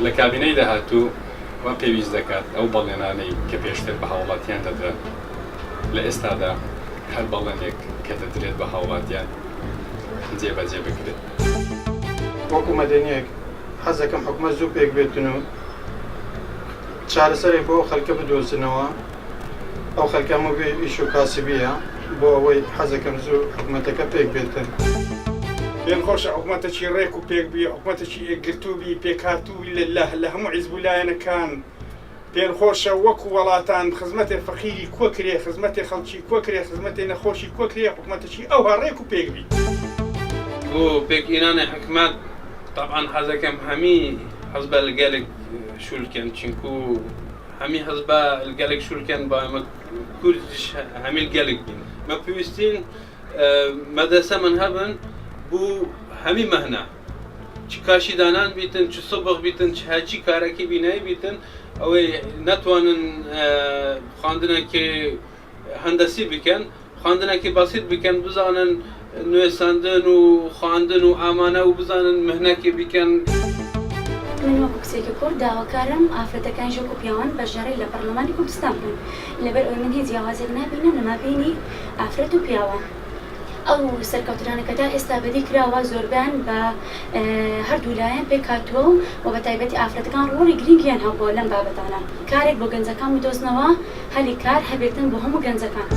لە کابینەی داهاتوو وا پێویست دەکات ئەو بەڵێنانەی کە پێشتر بە هاوڵاتیان دەدرا لە ئێستادا هەر بەڵێنێک کە دەدرێت بە هاوڵاتیان جێبەجێ بکرێت. وەکو مەدەنیەک حەز دەکەم حکومەت زوو پێک بێتن و چارەسەرێک بۆ خەڵکە بدۆزنەوە، ئەو خەڵکەمە بێ ئیش و کاسبیە بۆ ئەوەی حەز دەکەم زوو حکومەتەکە پێک بێتن. پێم خۆشە حکومەتێکی ڕێک و پێک بی، حکومەتێکی ئێگرتوبی پێکهاتووی لە هەموو حیزبولایەنەکان. پێم خۆشە وەکو وڵاتان خزمەتێ فەقیری کۆکرێ، خزمەتێ خەڵکی کۆکرێ، خزمەتێ نەخۆشی کۆکرێ، حکومەتێکی ئەوها ڕێک و پێک بی. بۆ پێکئێنانی حکومەت طبعاً حەزەکەم هەمی حەزبە لەگەلێک شولکەن، چونکو هەمی حەزبە لەگەلێک شولکەن با ئەمە کوردیش هەمی لەگەلێک بین. مە پێویستین مەدرسە من هەبن بوو هەمی مەهنا چ کاشی دانان بیتن، چ سبق بیتن، چ هەرچی کارێکی بینایی بیتن، ئەوەی نەتوانن خواندنێکی هەندەسی بکەن، خواندنێکی بەسیط بکەن، بزانن نوێساندن و خواندن و ئامانە و بزانن مەهنەکی بکەن. من وەکو کچێکی کورد داواکارم ئافرەتەکان ژۆک و پیاوان بەشداری لە پەرلەمانی کوردستان بن، لەبەر ئەوەی من هیچ جیاوازێک نابینم لە مابینی ئافرەت و پیاوان. ئەو سەرکەوتنانەکەدا ئێستا بەدی کراوە زۆربیان بە هەردوو لایەن پێکهاتووە و بە تایبەتی ئافرەتەکان ڕۆڵی گرنگیان هەبووە لەم بابەتانە. کارێک بۆ گەنجەکان بدۆزنەوە، هەلی کار هەبێتن بۆ هەموو گەنجەکان.